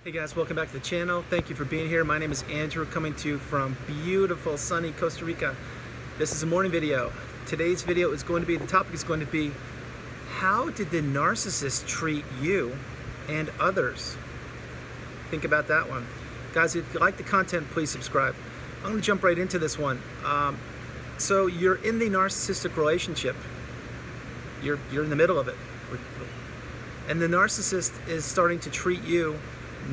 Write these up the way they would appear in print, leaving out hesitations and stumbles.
Hey guys, welcome back to the channel. Thank you for being here. My name is Andrew, coming to you from beautiful sunny Costa Rica. This is a morning video. Today's video is going to be, the topic is going to be, how did the narcissist treat you and others? Think about that one. Guys, if you like the content, please subscribe. I'm going to jump right into this one. So you're in the narcissistic relationship. You're in the middle of it. And the narcissist is starting to treat you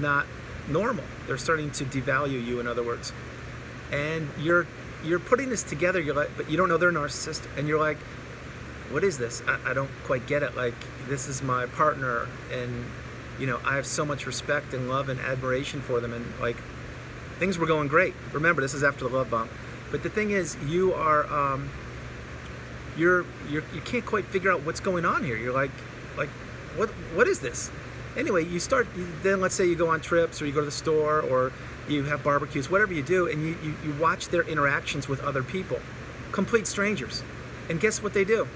not normal. They're starting to devalue you, in other words. And you're putting this together, you're like, but you don't know they're a narcissist, and you're like, what is this? I don't quite get it. Like, this is my partner, and you know, I have so much respect and love and admiration for them, and like, things were going great. Remember, this is after the love bomb. But the thing is, you are you can't quite figure out what's going on here. You're like what is this? Anyway, you start, then let's say you go on trips, or you go to the store, or you have barbecues, whatever you do, and you watch their interactions with other people, complete strangers. And guess what they do?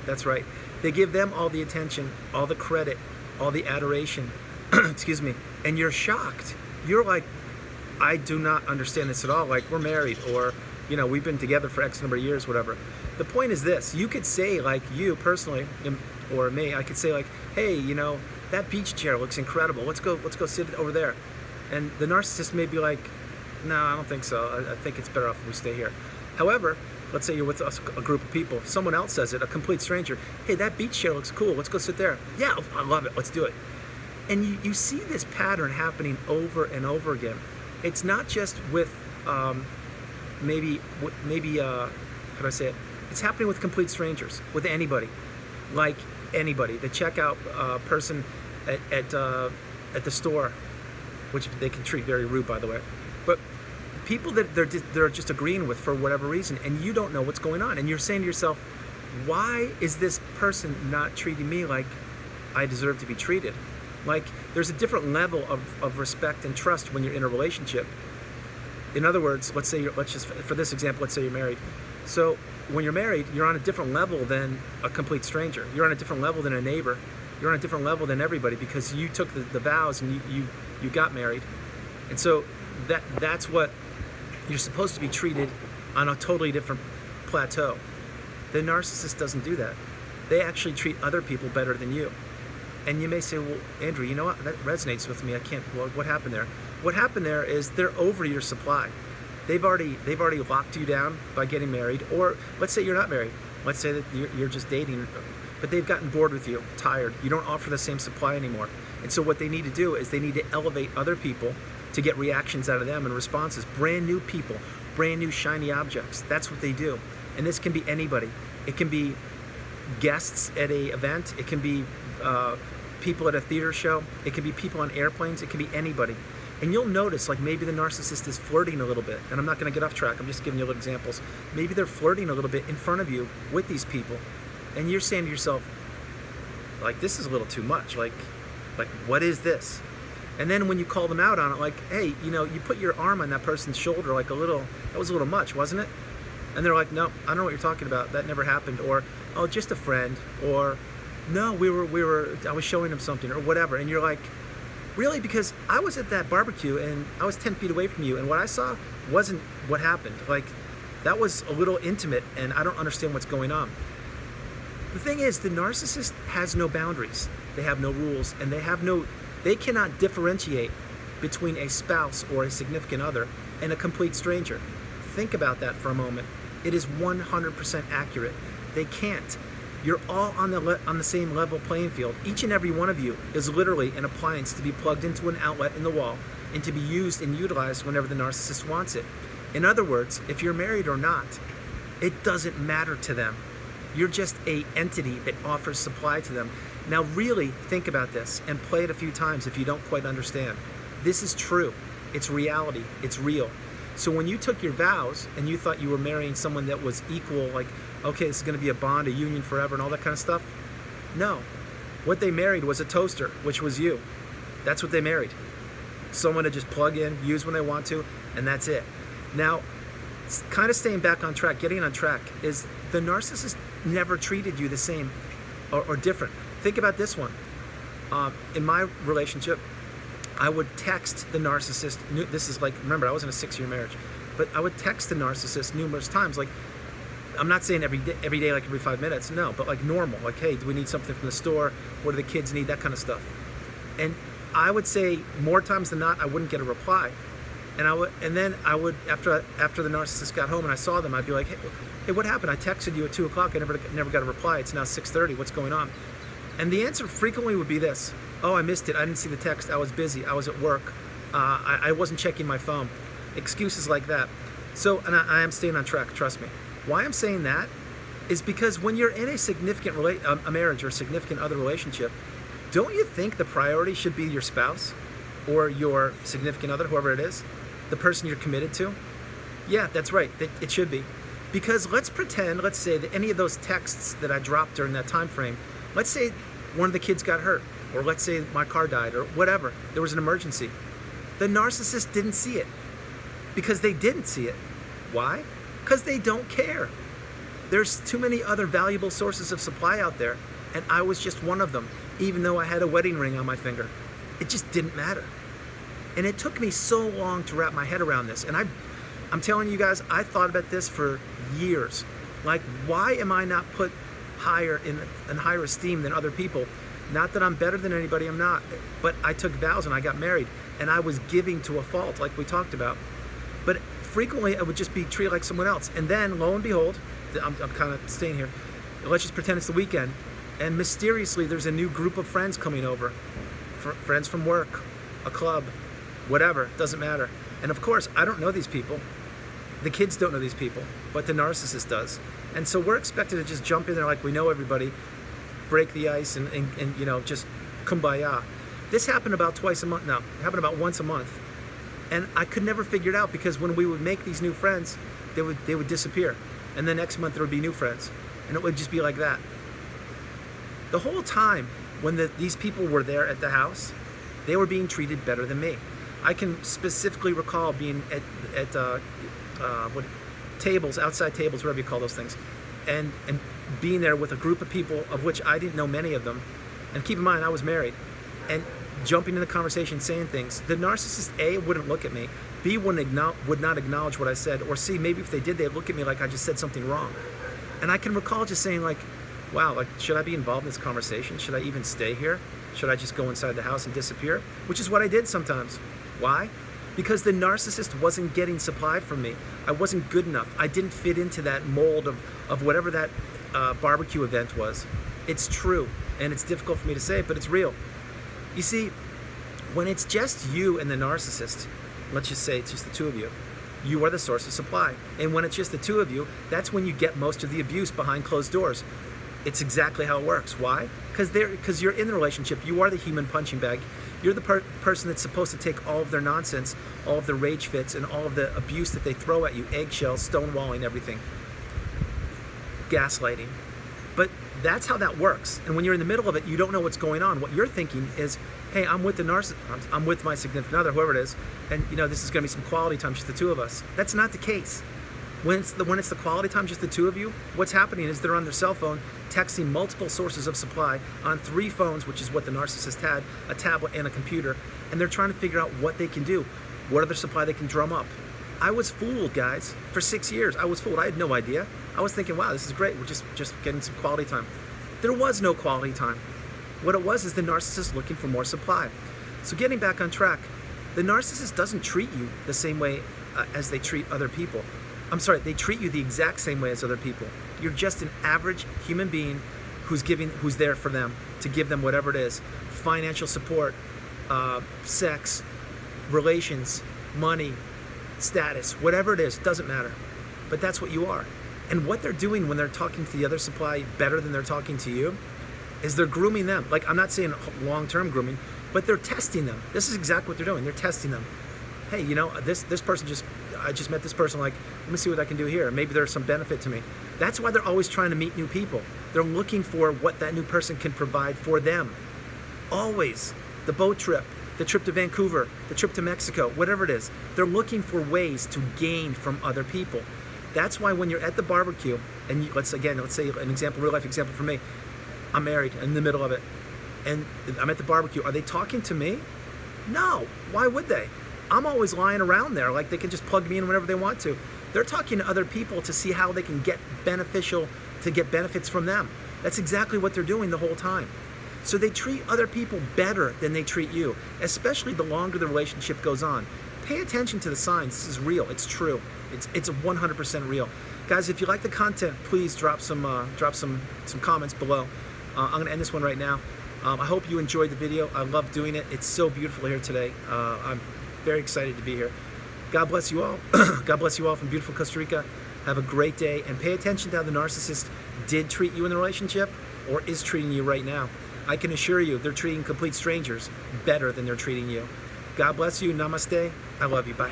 That's right. They give them all the attention, all the credit, all the adoration, excuse me, and you're shocked. You're like, I do not understand this at all. Like, we're married, or, you know, we've been together for X number of years, whatever. The point is this: you could say, like, you personally, or me, I could say, like, hey, you know, that beach chair looks incredible. Let's go sit over there. And the narcissist may be like, no, I don't think so. I think it's better off if we stay here. However, let's say you're with a group of people. Someone else says it, a complete stranger. Hey, that beach chair looks cool. Let's go sit there. Yeah, I love it. Let's do it. And you see this pattern happening over and over again. It's not just with maybe how do I say it? It's happening with complete strangers, with anybody. Like anybody, the checkout person at the store, which they can treat very rude, by the way. But people that they're just agreeing with for whatever reason, and you don't know what's going on, and you're saying to yourself, why is this person not treating me like I deserve to be treated? Like, there's a different level of respect and trust when you're in a relationship. In other words, let's just, for this example, let's say you're married. So when you're married, you're on a different level than a complete stranger. You're on a different level than a neighbor. You're on a different level than everybody, because you took the vows and you got married. And so that's what you're supposed to be treated on a totally different plateau. The narcissist doesn't do that. They actually treat other people better than you. And you may say, well, Andrew, you know what? That resonates with me. Well, what happened there? What happened there is they're over your supply. They've already locked you down by getting married. Or let's say you're not married. Let's say that you're just dating, but they've gotten bored with you, tired. You don't offer the same supply anymore. And so what they need to do is they need to elevate other people to get reactions out of them and responses. Brand new people, brand new shiny objects. That's what they do. And this can be anybody. It can be guests at a event. It can be people at a theater show. It can be people on airplanes. It can be anybody. And you'll notice, like, maybe the narcissist is flirting a little bit. And I'm not going to get off track. I'm just giving you little examples. Maybe they're flirting a little bit in front of you with these people. And you're saying to yourself, like, this is a little too much. Like, what is this? And then when you call them out on it, like, hey, you know, you put your arm on that person's shoulder, like, that was a little much, wasn't it? And they're like, no, I don't know what you're talking about. That never happened. Or, oh, just a friend. Or, no, I was showing him something, or whatever. And you're like, really? Because I was at that barbecue and I was 10 feet away from you, and what I saw wasn't what happened. Like, that was a little intimate, and I don't understand what's going on. The thing is, the narcissist has no boundaries. They have no rules, and they cannot differentiate between a spouse or a significant other and a complete stranger. Think about that for a moment. It is 100% accurate. They can't. You're all on the same level playing field. Each and every one of you is literally an appliance to be plugged into an outlet in the wall and to be used and utilized whenever the narcissist wants it. In other words, if you're married or not, it doesn't matter to them. You're just an entity that offers supply to them. Now really think about this and play it a few times if you don't quite understand. This is true. It's reality. It's real. So when you took your vows and you thought you were marrying someone that was equal, like, okay, this is going to be a bond, a union forever, and all that kind of stuff, no. What they married was a toaster, which was you. That's what they married. Someone to just plug in, use when they want to, and that's it. Now, kind of staying back on track, getting on track, is the narcissist never treated you the same or different. Think about this one. In my relationship, I would text the narcissist. This is like, remember, I was in a 6-year marriage, but I would text the narcissist numerous times. Like, I'm not saying every day, like every 5 minutes, no, but like normal. Like, hey, do we need something from the store? What do the kids need? That kind of stuff. And I would say more times than not, I wouldn't get a reply. And then I would, after the narcissist got home and I saw them, I'd be like, hey, what happened? I texted you at 2 o'clock. I never got a reply. It's now 6:30. What's going on? And the answer frequently would be this: oh, I missed it. I didn't see the text. I was busy. I was at work. I wasn't checking my phone. Excuses like that. So, and I am staying on track, trust me. Why I'm saying that is because when you're in a significant a marriage or a significant other relationship, don't you think the priority should be your spouse or your significant other, whoever it is, the person you're committed to? Yeah, that's right. It should be. Because let's say that any of those texts that I dropped during that time frame, let's say one of the kids got hurt, or let's say my car died, or whatever, there was an emergency. The narcissist didn't see it because they didn't see it. Why? Because they don't care. There's too many other valuable sources of supply out there, and I was just one of them, even though I had a wedding ring on my finger. It just didn't matter. And it took me so long to wrap my head around this. And I'm telling you guys, I thought about this for years. Like, why am I not put higher in higher esteem than other people? Not that I'm better than anybody, I'm not. But I took vows and I got married, and I was giving to a fault, like we talked about. But frequently I would just be treated like someone else. And then, lo and behold, I'm kind of staying here. Let's just pretend it's the weekend. And mysteriously, there's a new group of friends coming over. Friends from work, a club, whatever, doesn't matter. And of course, I don't know these people. The kids don't know these people, but the narcissist does. And so we're expected to just jump in there like we know everybody, break the ice, and you know, just kumbaya. This happened about twice a month. No, it happened about once a month. And I could never figure it out, because when we would make these new friends, they would disappear. And the next month there would be new friends. And it would just be like that. The whole time when these people were there at the house, they were being treated better than me. I can specifically recall being at tables, outside tables, whatever you call those things, and being there with a group of people of which I didn't know many of them. And keep in mind, I was married, and jumping in the conversation, saying things. The narcissist, A, wouldn't look at me, B, would not acknowledge what I said, or C, maybe if they did, they'd look at me like I just said something wrong. And I can recall just saying, like, wow, like, should I be involved in this conversation? Should I even stay here? Should I just go inside the house and disappear? Which is what I did sometimes. Why? Because the narcissist wasn't getting supply from me. I wasn't good enough. I didn't fit into that mold of whatever that barbecue event was. It's true, and it's difficult for me to say, but it's real. You see, when it's just you and the narcissist, let's just say it's just the two of you, you are the source of supply. And when it's just the two of you, that's when you get most of the abuse behind closed doors. It's exactly how it works. Why? Because you're in the relationship. You are the human punching bag. You're the person that's supposed to take all of their nonsense, all of the rage fits, and all of the abuse that they throw at you, eggshells, stonewalling, everything, gaslighting. But that's how that works. And when you're in the middle of it, you don't know what's going on. What you're thinking is, hey, I'm with the narcissist, I'm with my significant other, whoever it is, and you know, this is going to be some quality time, just the two of us. That's not the case. When it's the quality time, just the two of you, what's happening is they're on their cell phone texting multiple sources of supply on 3 phones, which is what the narcissist had, a tablet and a computer, and they're trying to figure out what they can do, what other supply they can drum up. I was fooled, guys. For 6 years, I was fooled. I had no idea. I was thinking, wow, this is great. We're just getting some quality time. There was no quality time. What it was is the narcissist looking for more supply. So getting back on track, the narcissist doesn't treat you the same way as they treat other people. I'm sorry, they treat you the exact same way as other people. You're just an average human being who's there for them, to give them whatever it is. Financial support, sex, relations, money, status, whatever it is, doesn't matter. But that's what you are. And what they're doing when they're talking to the other supply better than they're talking to you is they're grooming them. Like, I'm not saying long-term grooming, but they're testing them. This is exactly what they're doing. They're testing them. Hey, you know, this person I just met this person, like, let me see what I can do here. Maybe there's some benefit to me. That's why they're always trying to meet new people. They're looking for what that new person can provide for them. Always. The boat trip, the trip to Vancouver, the trip to Mexico, whatever it is. They're looking for ways to gain from other people. That's why when you're at the barbecue, and let's say an example, real life example for me. I'm married, I'm in the middle of it, and I'm at the barbecue. Are they talking to me? No, why would they? I'm always lying around there, like they can just plug me in whenever they want to. They're talking to other people to see how they can get benefits from them. That's exactly what they're doing the whole time. So they treat other people better than they treat you, especially the longer the relationship goes on. Pay attention to the signs. This is real. It's true. It's 100% real. Guys, if you like the content, please drop some comments below. I'm going to end this one right now. I hope you enjoyed the video. I love doing it. It's so beautiful here today. I'm very excited to be here. God bless you all. God bless you all from beautiful Costa Rica. Have a great day, and pay attention to how the narcissist did treat you in the relationship or is treating you right now. I can assure you they're treating complete strangers better than they're treating you. God bless you. Namaste. I love you. Bye.